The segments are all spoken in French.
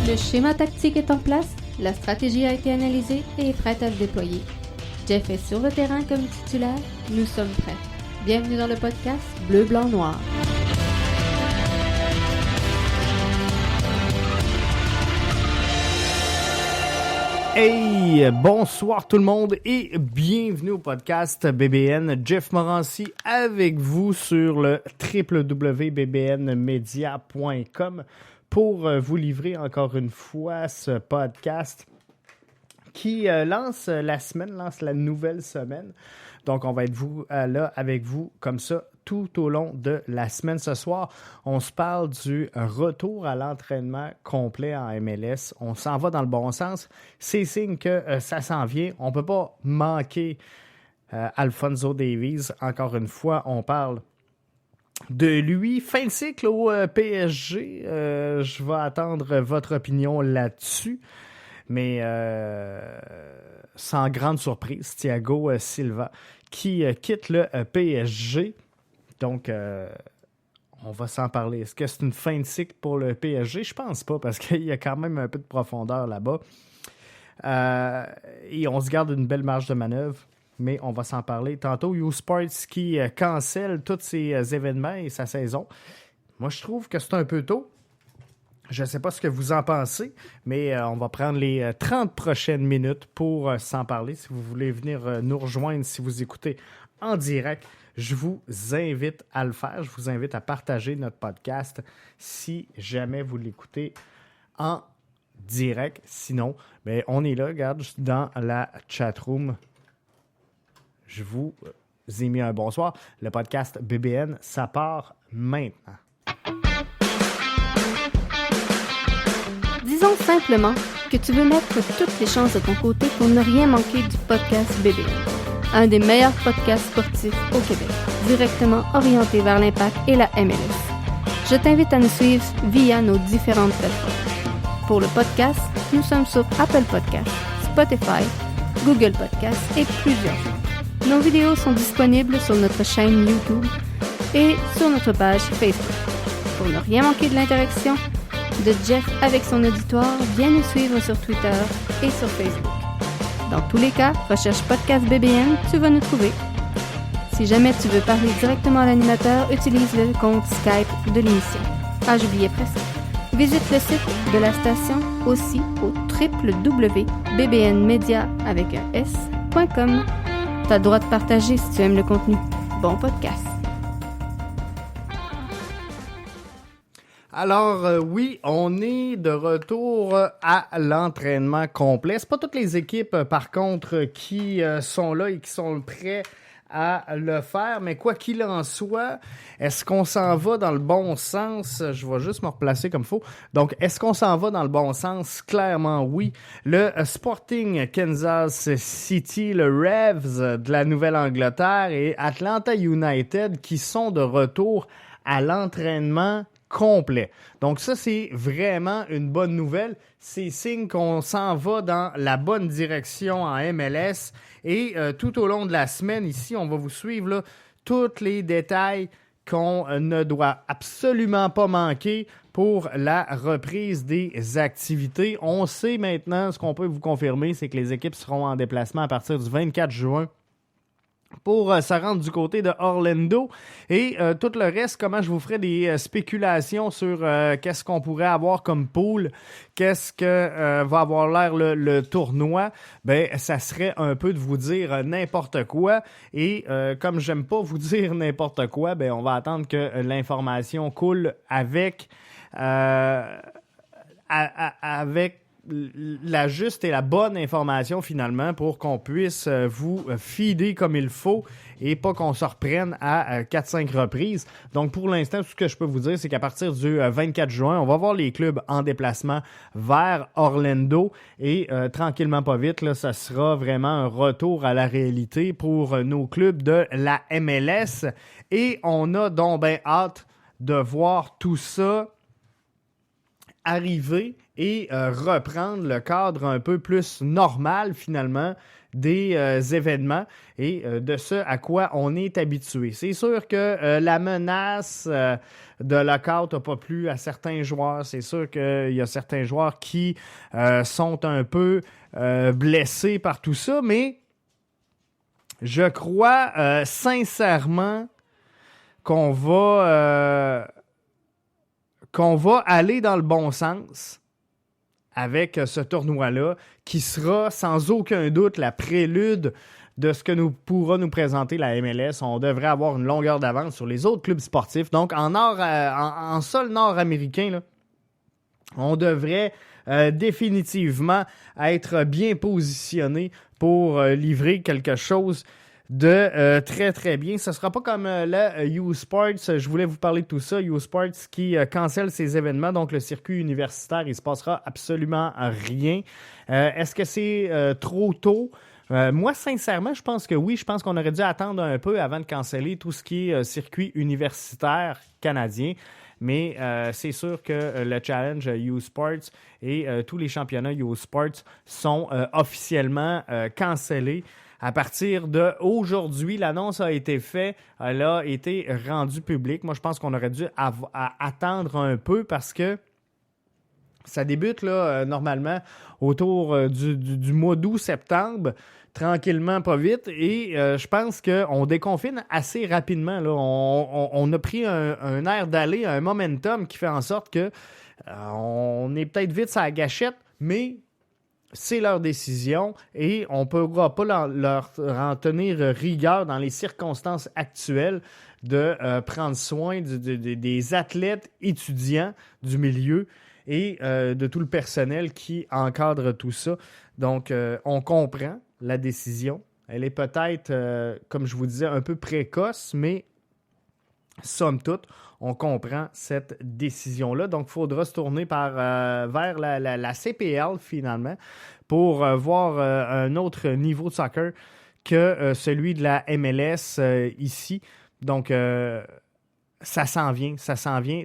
Le schéma tactique est en place, la stratégie a été analysée et est prête à se déployer. Jeff est sur le terrain comme titulaire, nous sommes prêts. Bienvenue dans le podcast Bleu, Blanc, Noir. Hey, bonsoir tout le monde et bienvenue au podcast BBN. Jeff Morancy avec vous sur le www.bbnmedia.com pour vous livrer encore une fois ce podcast qui lance la nouvelle semaine. Donc, on va être là avec vous comme ça tout au long de la semaine. Ce soir, on se parle du retour à l'entraînement complet en MLS. On s'en va dans le bon sens. C'est signe que ça s'en vient. On ne peut pas manquer Alphonso Davies. Encore une fois, on parle de lui. Fin de cycle au PSG. Je vais attendre votre opinion là-dessus. Mais sans grande surprise, Thiago Silva qui quitte le PSG. Donc, on va s'en parler. Est-ce que c'est une fin de cycle pour le PSG? Je pense pas, parce qu'il y a quand même un peu de profondeur là-bas. Et on se garde une belle marge de manœuvre, mais on va s'en parler. Tantôt, U-Sports qui cancelle tous ses événements et sa saison. Moi, je trouve que c'est un peu tôt. Je ne sais pas ce que vous en pensez, mais on va prendre les 30 prochaines minutes pour s'en parler. Si vous voulez venir nous rejoindre, si vous écoutez en direct, je vous invite à le faire. Je vous invite à partager notre podcast si jamais vous l'écoutez en direct. Sinon, ben, on est là, regarde, dans la chatroom. Je vous ai mis un bonsoir. Le podcast BBN, ça part maintenant. Disons simplement que tu veux mettre toutes les chances de ton côté pour ne rien manquer du podcast BBN. Un des meilleurs podcasts sportifs au Québec, directement orienté vers l'impact et la MLS. Je t'invite à nous suivre via nos différentes plateformes. Pour le podcast, nous sommes sur Apple Podcasts, Spotify, Google Podcasts et plusieurs autres. Nos vidéos sont disponibles sur notre chaîne YouTube et sur notre page Facebook. Pour ne rien manquer de l'interaction de Jeff avec son auditoire, viens nous suivre sur Twitter et sur Facebook. Dans tous les cas, recherche Podcast BBN, tu vas nous trouver. Si jamais tu veux parler directement à l'animateur, utilise le compte Skype de l'émission. Ah, j'oubliais presque. Visite le site de la station aussi au www.bbnmedia.com. T'as le droit de partager si tu aimes le contenu. Bon podcast. Alors, oui, on est de retour à l'entraînement complet. C'est pas toutes les équipes, par contre, qui sont là et qui sont prêts à le faire. Mais quoi qu'il en soit, est-ce qu'on s'en va dans le bon sens? Je vais juste me replacer comme il faut. Donc, est-ce qu'on s'en va dans le bon sens? Clairement, oui. Le Sporting Kansas City, le Revs de la Nouvelle-Angleterre et Atlanta United qui sont de retour à l'entraînement complet. Donc ça, c'est vraiment une bonne nouvelle. C'est signe qu'on s'en va dans la bonne direction en MLS. Et tout au long de la semaine, ici, on va vous suivre là, tous les détails qu'on ne doit absolument pas manquer pour la reprise des activités. On sait maintenant, ce qu'on peut vous confirmer, c'est que les équipes seront en déplacement à partir du 24 juin pour se rendre du côté de Orlando. Et tout le reste, comment je vous ferai des spéculations sur qu'est-ce qu'on pourrait avoir comme pool, qu'est-ce que va avoir l'air le tournoi, ben ça serait un peu de vous dire n'importe quoi. Et comme j'aime pas vous dire n'importe quoi, ben on va attendre que l'information coule avec la juste et la bonne information finalement pour qu'on puisse vous feeder comme il faut et pas qu'on se reprenne à 4-5 reprises. Donc pour l'instant, tout ce que je peux vous dire, c'est qu'à partir du 24 juin, on va voir les clubs en déplacement vers Orlando et tranquillement pas vite, là, ça sera vraiment un retour à la réalité pour nos clubs de la MLS et on a donc bien hâte de voir tout ça arriver et reprendre le cadre un peu plus normal finalement des événements et de ce à quoi on est habitué. C'est sûr que la menace de lockout n'a pas plu à certains joueurs. C'est sûr qu'il y a certains joueurs qui sont un peu blessés par tout ça, mais je crois sincèrement qu'on va aller dans le bon sens avec ce tournoi-là, qui sera sans aucun doute la prélude de ce que pourra nous présenter la MLS. On devrait avoir une longueur d'avance sur les autres clubs sportifs. Donc, en sol nord-américain, là, on devrait définitivement être bien positionné pour livrer quelque chose de très, très bien. Ce ne sera pas comme le U-Sports. Je voulais vous parler de tout ça. U-Sports qui cancelle ses événements. Donc, le circuit universitaire, il ne se passera absolument rien. Est-ce que c'est trop tôt? Moi, sincèrement, je pense que oui. Je pense qu'on aurait dû attendre un peu avant de canceller tout ce qui est circuit universitaire canadien. Mais c'est sûr que le Challenge U-Sports et tous les championnats U-Sports sont officiellement cancellés. À partir d'aujourd'hui, l'annonce a été faite, elle a été rendue publique. Moi, je pense qu'on aurait dû attendre un peu parce que ça débute là, normalement autour du mois d'août-septembre, tranquillement, pas vite. Et je pense qu'on déconfine assez rapidement. Là. On a pris un air d'aller, un momentum qui fait en sorte que on est peut-être vite sur la gâchette, mais c'est leur décision et on ne pourra pas leur en tenir rigueur dans les circonstances actuelles de prendre soin des athlètes étudiants du milieu et de tout le personnel qui encadre tout ça. Donc, on comprend la décision. Elle est peut-être, comme je vous disais, un peu précoce, mais somme toute, on comprend cette décision-là. Donc, il faudra se tourner vers la CPL, finalement, pour voir un autre niveau de soccer que celui de la MLS ici. Donc, ça s'en vient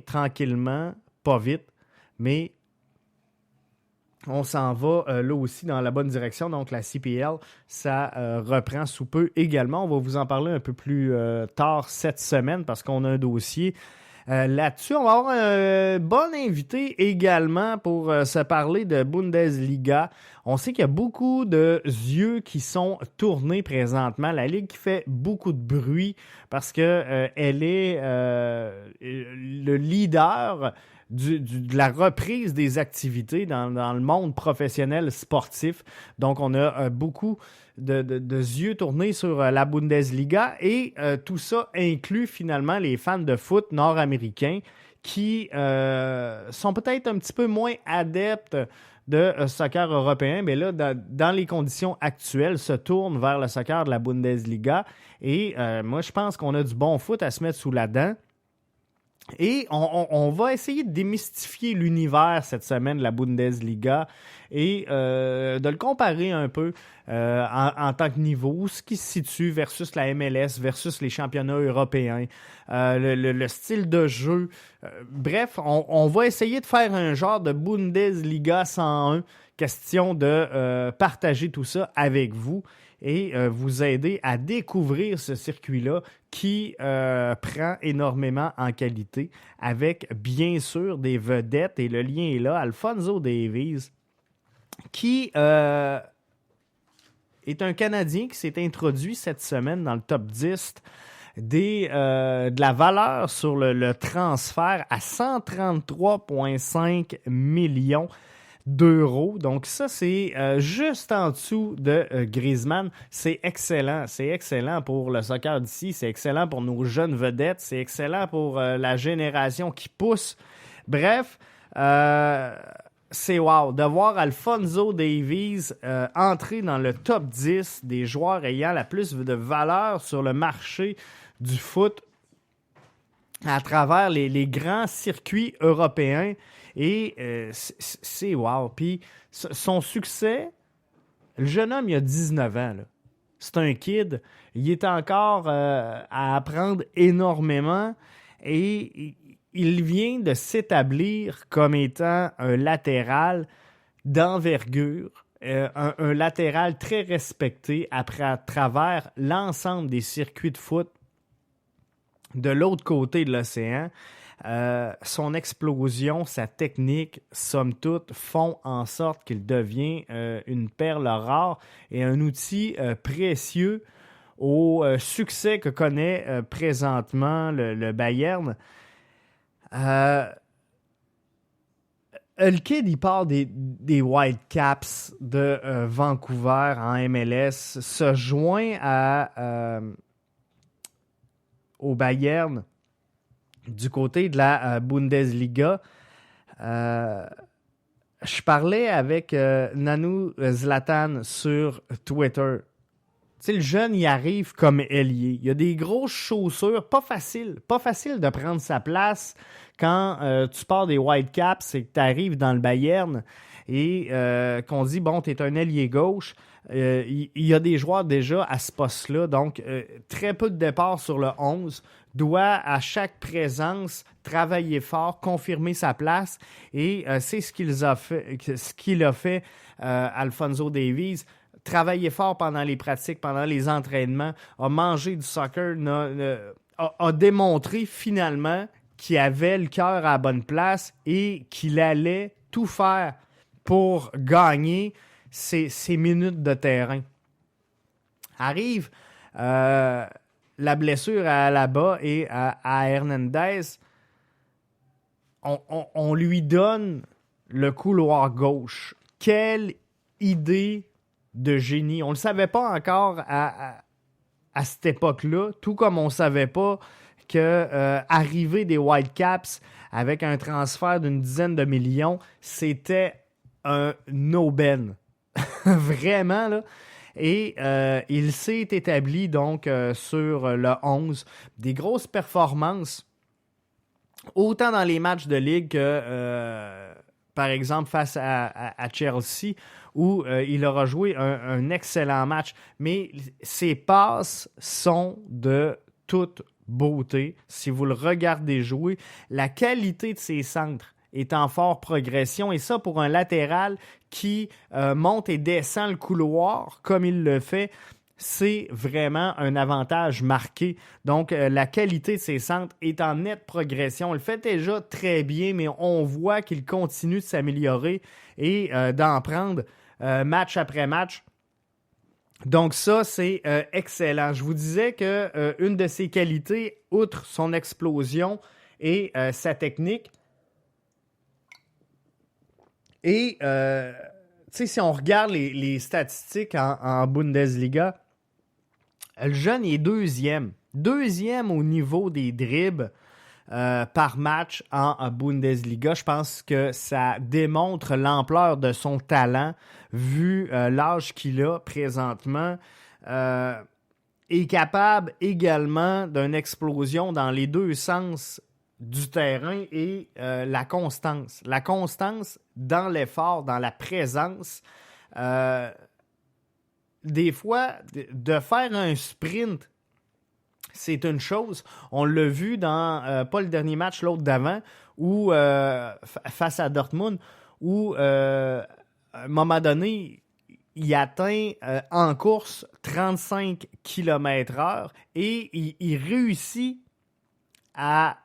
tranquillement, pas vite, mais on s'en va là aussi dans la bonne direction. Donc, la CPL, ça reprend sous peu également. On va vous en parler un peu plus tard cette semaine parce qu'on a un dossier là-dessus. On va avoir un bon invité également pour se parler de Bundesliga. On sait qu'il y a beaucoup de yeux qui sont tournés présentement. La Ligue qui fait beaucoup de bruit parce que elle est le leader de la reprise des activités dans le monde professionnel sportif. Donc, on a beaucoup de yeux tournés sur la Bundesliga et tout ça inclut finalement les fans de foot nord-américains qui sont peut-être un petit peu moins adeptes de soccer européen, mais là, dans les conditions actuelles, se tournent vers le soccer de la Bundesliga. Et moi, je pense qu'on a du bon foot à se mettre sous la dent. Et on va essayer de démystifier l'univers cette semaine de la Bundesliga et de le comparer un peu en tant que niveau, ce qui se situe versus la MLS, versus les championnats européens, le style de jeu. Bref, on va essayer de faire un genre de Bundesliga 101, question de partager tout ça avec vous et vous aider à découvrir ce circuit-là qui prend énormément en qualité avec, bien sûr, des vedettes. Et le lien est là. Alphonso Davies, qui est un Canadien qui s'est introduit cette semaine dans le top 10 de la valeur sur le transfert à 133,5 millions d'euros. Donc ça, c'est juste en dessous de Griezmann. C'est excellent. C'est excellent pour le soccer d'ici. C'est excellent pour nos jeunes vedettes. C'est excellent pour la génération qui pousse. Bref, c'est wow. De voir Alphonso Davies entrer dans le top 10 des joueurs ayant la plus de valeur sur le marché du foot à travers les grands circuits européens. Et c'est wow. Puis son succès, le jeune homme, il a 19 ans. Là. C'est un kid. Il est encore à apprendre énormément. Et il vient de s'établir comme étant un latéral d'envergure, un latéral très respecté à travers l'ensemble des circuits de foot de l'autre côté de l'océan. Son explosion, sa technique, somme toute, font en sorte qu'il devient une perle rare et un outil précieux au succès que connaît présentement le Bayern. Le kid, il part des Whitecaps de Vancouver en MLS, se joint au Bayern du côté de la Bundesliga. Je parlais avec Nanou Zlatan sur Twitter. Tu sais, le jeune, il arrive comme ailier. Il a des grosses chaussures, pas facile de prendre sa place quand tu pars des Whitecaps et que tu arrives dans le Bayern et qu'on dit, bon, tu es un ailier gauche. Il y a des joueurs déjà à ce poste-là, donc très peu de départ sur le 11, doit à chaque présence travailler fort, confirmer sa place et c'est ce qu'il a fait Alphonso Davies. Travailler fort pendant les pratiques, pendant les entraînements, a mangé du soccer, a démontré finalement qu'il avait le cœur à la bonne place et qu'il allait tout faire pour gagner ses minutes de terrain. Arrive la blessure à Alaba et à Hernandez. On lui donne le couloir gauche. Quelle idée de génie. On ne le savait pas encore à cette époque-là, tout comme on ne savait pas que arriver des Whitecaps avec un transfert d'une dizaine de millions, c'était un aubaine. Vraiment, là. Et il s'est établi donc sur le 11. Des grosses performances, autant dans les matchs de ligue que, par exemple, face à Chelsea, où il aura joué un excellent match. Mais ses passes sont de toute beauté. Si vous le regardez jouer, la qualité de ses centres est en forte progression. Et ça, pour un latéral qui monte et descend le couloir, comme il le fait, c'est vraiment un avantage marqué. Donc, la qualité de ses centres est en nette progression. Il le fait déjà très bien, mais on voit qu'il continue de s'améliorer et d'en prendre match après match. Donc ça, c'est excellent. Je vous disais que une de ses qualités, outre son explosion et sa technique, et tu sais, si on regarde les statistiques en Bundesliga, le jeune est deuxième au niveau des dribbles par match en Bundesliga. Je pense que ça démontre l'ampleur de son talent vu l'âge qu'il a présentement. Est capable également d'une explosion dans les deux sens du terrain et la constance. La constance dans l'effort, dans la présence. Des fois, de faire un sprint, c'est une chose. On l'a vu dans, pas le dernier match, l'autre d'avant, où face à Dortmund, où à un moment donné, il atteint en course 35 km/h et il réussit à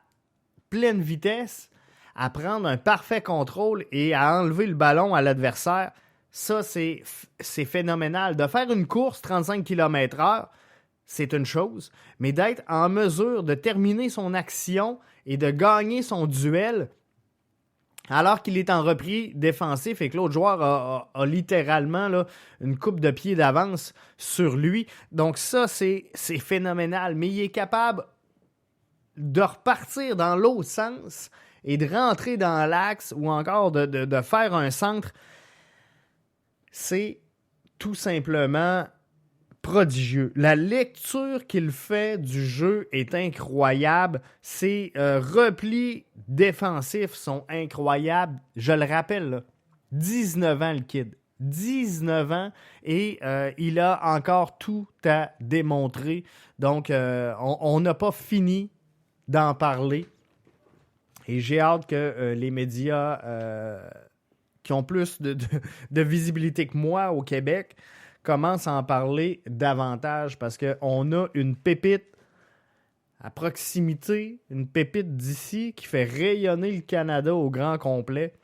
pleine vitesse à prendre un parfait contrôle et à enlever le ballon à l'adversaire. Ça, c'est phénoménal. De faire une course 35 km/h, c'est une chose, mais d'être en mesure de terminer son action et de gagner son duel alors qu'il est en repli défensif et que l'autre joueur a littéralement là, une coupe de pied d'avance sur lui. Donc ça, c'est phénoménal. Mais il est capable de repartir dans l'autre sens et de rentrer dans l'axe ou encore de faire un centre. C'est tout simplement prodigieux. La lecture qu'il fait du jeu est incroyable. Ses replis défensifs sont incroyables. Je le rappelle, là, 19 ans le kid. 19 ans et il a encore tout à démontrer. Donc, on n'a pas fini d'en parler. Et j'ai hâte que les médias qui ont plus de visibilité que moi au Québec commencent à en parler davantage parce qu'on a une pépite à proximité, une pépite d'ici qui fait rayonner le Canada au grand complet.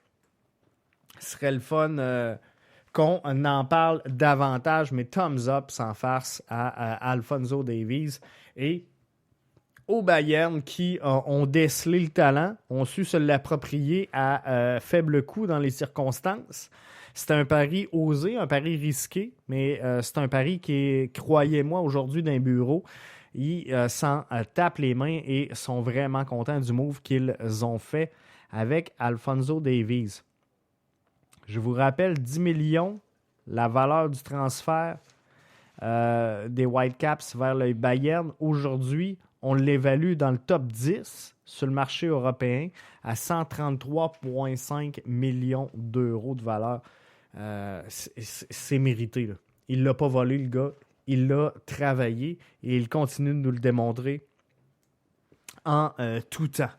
Ce serait le fun qu'on en parle davantage, mais thumbs up sans farce à Alphonso Davies et au Bayern qui ont décelé le talent, ont su se l'approprier à faible coût dans les circonstances. C'est un pari osé, un pari risqué, mais c'est un pari qui est, croyez-moi, aujourd'hui d'un bureau. Ils s'en tapent les mains et sont vraiment contents du move qu'ils ont fait avec Alphonso Davies. Je vous rappelle, 10 millions, la valeur du transfert des Whitecaps vers le Bayern. Aujourd'hui, on l'évalue dans le top 10 sur le marché européen à 133,5 millions d'euros de valeur. C'est mérité, là. Il ne l'a pas volé, le gars. Il l'a travaillé et il continue de nous le démontrer en tout temps.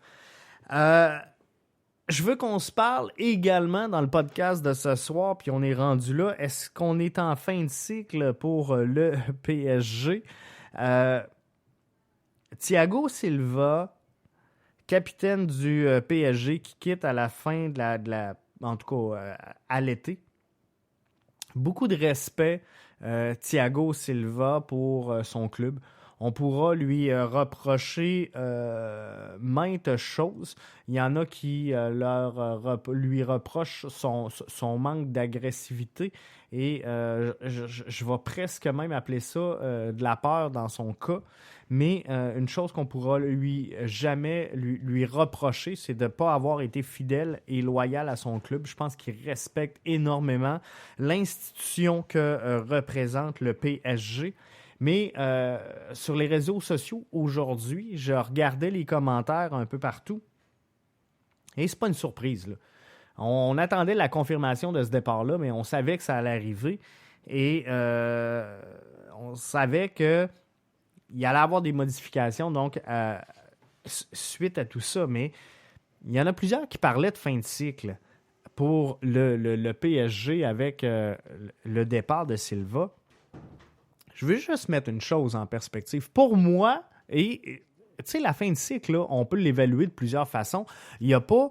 Je veux qu'on se parle également dans le podcast de ce soir, puis on est rendu là. Est-ce qu'on est en fin de cycle pour le PSG? Thiago Silva, capitaine du PSG, qui quitte à la fin en tout cas à l'été. Beaucoup de respect, Thiago Silva, pour son club. On pourra lui reprocher maintes choses. Il y en a qui lui reprochent son manque d'agressivité et je vais presque même appeler ça de la peur dans son cas. Mais une chose qu'on pourra jamais lui reprocher, c'est de ne pas avoir été fidèle et loyal à son club. Je pense qu'il respecte énormément l'institution que représente le PSG. Mais sur les réseaux sociaux, aujourd'hui, je regardais les commentaires un peu partout. Et c'est pas une surprise, là. On attendait la confirmation de ce départ-là, mais on savait que ça allait arriver. Et on savait qu'il allait avoir des modifications, donc suite à tout ça. Mais il y en a plusieurs qui parlaient de fin de cycle pour le PSG avec le départ de Silva. Je veux juste mettre une chose en perspective. Pour moi, et tu sais, la fin de cycle, là, on peut l'évaluer de plusieurs façons. Il n'y a pas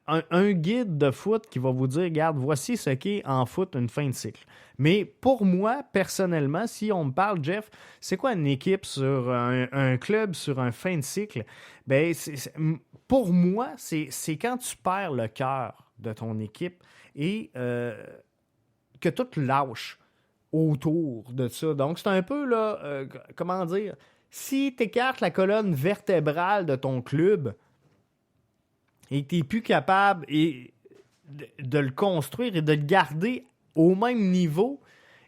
un guide de foot qui va vous dire, regarde, voici ce qu'est en foot une fin de cycle. Mais pour moi, personnellement, si on me parle, Jeff, c'est quoi une équipe sur un club sur un fin de cycle? Ben, pour moi, c'est quand tu perds le cœur de ton équipe et que tout lâche autour de ça. Donc, c'est un peu, là, comment dire, si tu écartes la colonne vertébrale de ton club et que tu n'es plus capable de le construire et de le garder au même niveau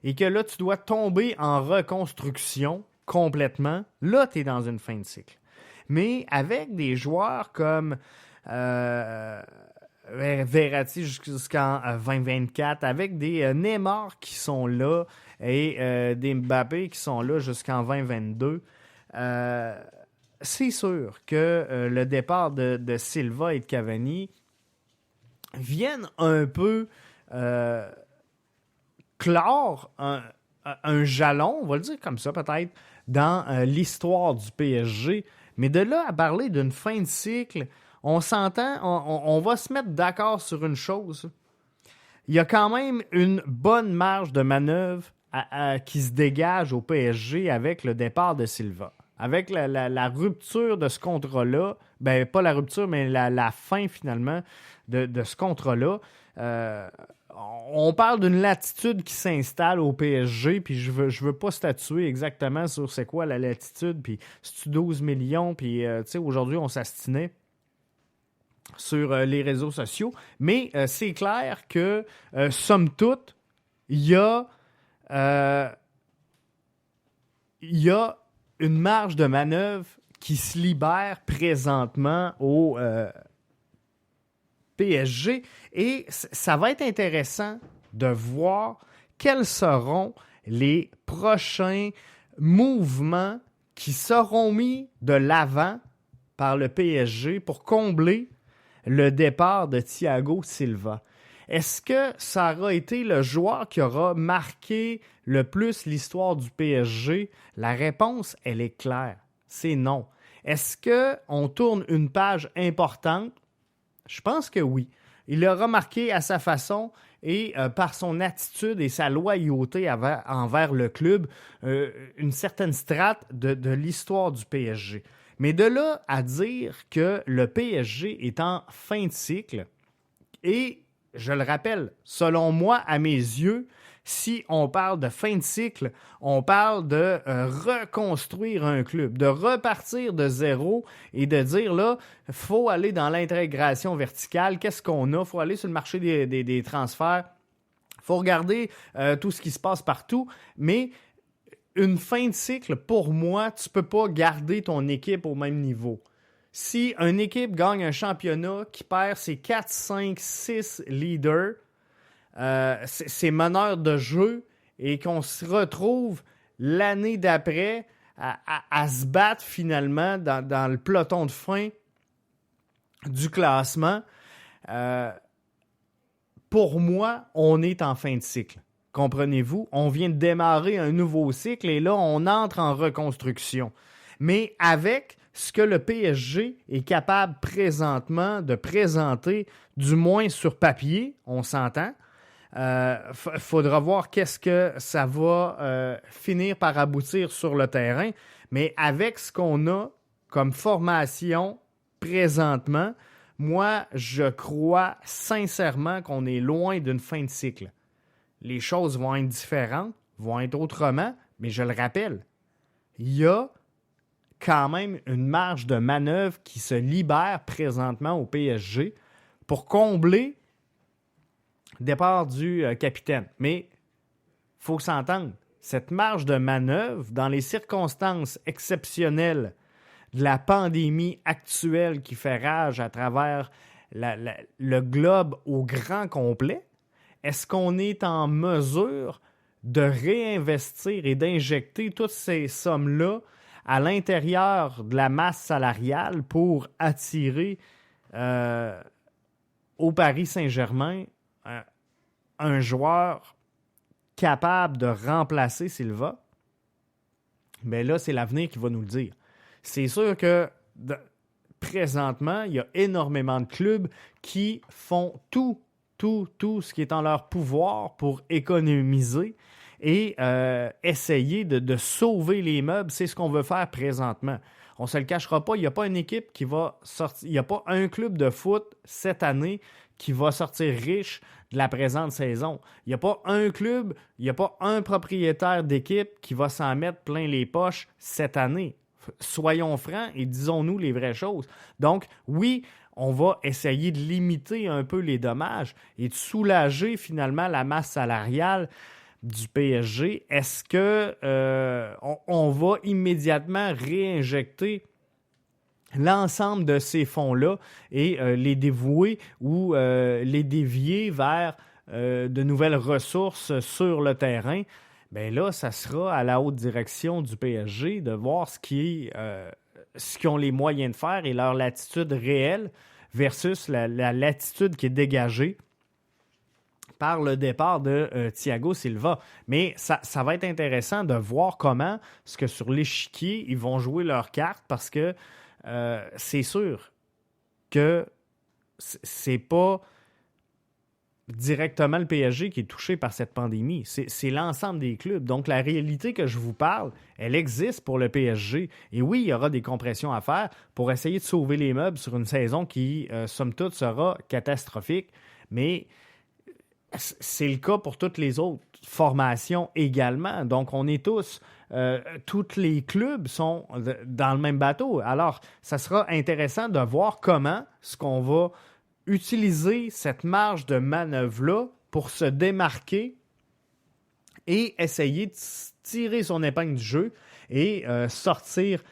et que là, tu dois tomber en reconstruction complètement, là, tu es dans une fin de cycle. Mais avec des joueurs comme Verratti jusqu'en 2024, avec des Neymar qui sont là et des Mbappé qui sont là jusqu'en 2022, c'est sûr que le départ de Silva et de Cavani viennent un peu clore un jalon, on va le dire comme ça peut-être, dans l'histoire du PSG. Mais de là à parler d'une fin de cycle, on s'entend, on va se mettre d'accord sur une chose. Il y a quand même une bonne marge de manœuvre qui se dégage au PSG avec le départ de Silva. Avec la rupture de ce contrat-là, ben pas la rupture, mais la fin finalement de ce contrat-là, on parle d'une latitude qui s'installe au PSG, puis je veux pas statuer exactement sur c'est quoi la latitude, puis c'est-tu 12 millions, puis tu sais, aujourd'hui, on s'astinait sur les réseaux sociaux, mais c'est clair que, somme toute, il y a une marge de manœuvre qui se libère présentement au PSG et ça va être intéressant de voir quels seront les prochains mouvements qui seront mis de l'avant par le PSG pour combler le départ de Thiago Silva? Est-ce que ça aura été le joueur qui aura marqué le plus l'histoire du PSG? La réponse, elle est claire. C'est non. Est-ce qu'on tourne une page importante? Je pense que oui. Il aura marqué à sa façon et par son attitude et sa loyauté envers le club, une certaine strate de l'histoire du PSG. Mais de là à dire que le PSG est en fin de cycle, et je le rappelle, selon moi, à mes yeux, si on parle de fin de cycle, on parle de reconstruire un club, de repartir de zéro et de dire là, il faut aller dans l'intégration verticale. Qu'est-ce qu'on a? Il faut aller sur le marché des transferts. Il faut regarder tout ce qui se passe partout. Mais une fin de cycle, pour moi, tu ne peux pas garder ton équipe au même niveau. Si une équipe gagne un championnat qui perd ses 4, 5, 6 leaders, ses meneurs de jeu, et qu'on se retrouve l'année d'après à se battre finalement dans le peloton de fin du classement, pour moi, on est en fin de cycle. Comprenez-vous? On vient de démarrer un nouveau cycle et là, on entre en reconstruction. Mais avec ce que le PSG est capable présentement de présenter, du moins sur papier, on s'entend, faudra voir qu'est-ce que ça va finir par aboutir sur le terrain. Mais avec ce qu'on a comme formation présentement, moi, je crois sincèrement qu'on est loin d'une fin de cycle. Les choses vont être différentes, vont être autrement, mais je le rappelle, il y a quand même une marge de manœuvre qui se libère présentement au PSG pour combler le départ du capitaine. Mais il faut s'entendre, cette marge de manœuvre, dans les circonstances exceptionnelles de la pandémie actuelle qui fait rage à travers le globe au grand complet, est-ce qu'on est en mesure de réinvestir et d'injecter toutes ces sommes-là à l'intérieur de la masse salariale pour attirer au Paris Saint-Germain un joueur capable de remplacer Silva? Bien là, c'est l'avenir qui va nous le dire. C'est sûr que présentement, il y a énormément de clubs qui font tout ce qui est en leur pouvoir pour économiser et essayer de sauver les meubles. C'est ce qu'on veut faire présentement. On ne se le cachera pas, il n'y a pas une équipe qui va sortir, il n'y a pas un club de foot cette année qui va sortir riche de la présente saison. Il n'y a pas un club, il n'y a pas un propriétaire d'équipe qui va s'en mettre plein les poches cette année. Soyons francs et disons-nous les vraies choses. Donc, oui, on va essayer de limiter un peu les dommages et de soulager finalement la masse salariale du PSG. Est-ce que on va immédiatement réinjecter l'ensemble de ces fonds-là et les dévouer ou les dévier vers de nouvelles ressources sur le terrain? Bien là, ça sera à la haute direction du PSG de voir ce qu'ils ont les moyens de faire et leur latitude réelle versus la latitude qui est dégagée par le départ de Thiago Silva. Mais ça va être intéressant de voir comment est-ce que sur l'échiquier, ils vont jouer leurs cartes parce que c'est sûr que c'est pas directement le PSG qui est touché par cette pandémie. C'est l'ensemble des clubs. Donc, la réalité que je vous parle, elle existe pour le PSG. Et oui, il y aura des compressions à faire pour essayer de sauver les meubles sur une saison qui, somme toute, sera catastrophique. Mais c'est le cas pour toutes les autres formations également. Donc, on est tous les clubs sont dans le même bateau. Alors, ça sera intéressant de voir comment est-ce qu'on va utiliser cette marge de manœuvre-là pour se démarquer et essayer de tirer son épingle du jeu et sortir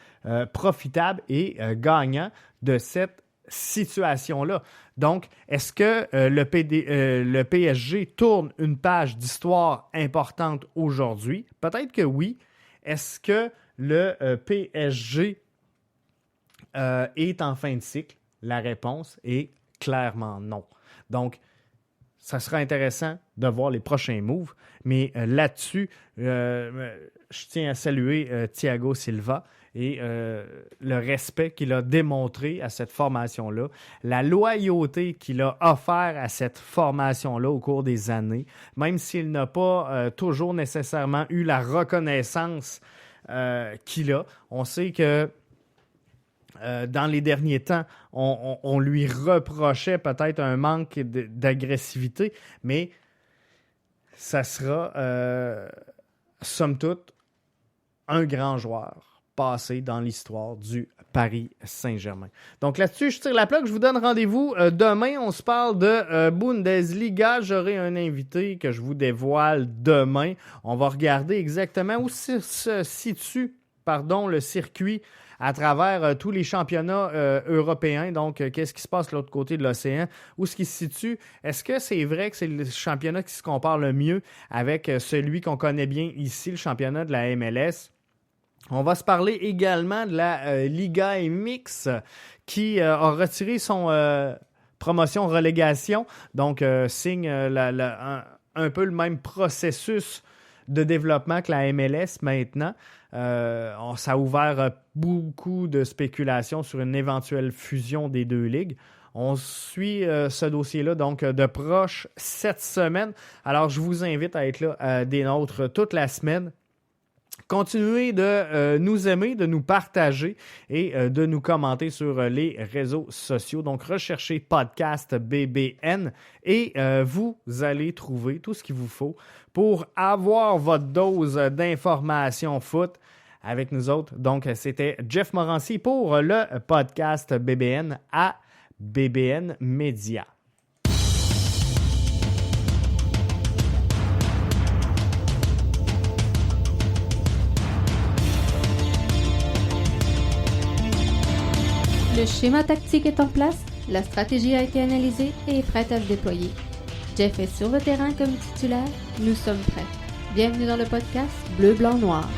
profitable et gagnant de cette situation-là. Donc, est-ce que le PSG tourne une page d'histoire importante aujourd'hui? Peut-être que oui. Est-ce que le PSG est en fin de cycle? La réponse est clairement non. Donc, ça sera intéressant de voir les prochains moves, mais là-dessus, je tiens à saluer Thiago Silva et le respect qu'il a démontré à cette formation-là, la loyauté qu'il a offert à cette formation-là au cours des années, même s'il n'a pas toujours nécessairement eu la reconnaissance qu'il a. On sait que dans les derniers temps, on lui reprochait peut-être un manque d'agressivité, mais ça sera, somme toute, un grand joueur passé dans l'histoire du Paris Saint-Germain. Donc là-dessus, je tire la plug. Je vous donne rendez-vous demain. On se parle de Bundesliga. J'aurai un invité que je vous dévoile demain. On va regarder exactement où se situe le circuit à travers tous les championnats européens. Donc, qu'est-ce qui se passe de l'autre côté de l'océan? Où est-ce qu'il se situe? Est-ce que c'est vrai que c'est le championnat qui se compare le mieux avec celui qu'on connaît bien ici, le championnat de la MLS? On va se parler également de la Liga MX qui a retiré son promotion-relégation. Donc, signe un peu le même processus de développement que la MLS maintenant. Ça a ouvert beaucoup de spéculations sur une éventuelle fusion des deux ligues. On suit ce dossier-là donc de proche cette semaine. Alors, je vous invite à être là des nôtres toute la semaine. Continuez de nous aimer, de nous partager et de nous commenter sur les réseaux sociaux. Donc, recherchez Podcast BBN et vous allez trouver tout ce qu'il vous faut pour avoir votre dose d'informations foot avec nous autres. Donc, c'était Jeff Morancy pour le Podcast BBN à BBN Media. Le schéma tactique est en place, la stratégie a été analysée et est prête à se déployer. Jeff est sur le terrain comme titulaire, nous sommes prêts. Bienvenue dans le podcast Bleu, Blanc, Noir.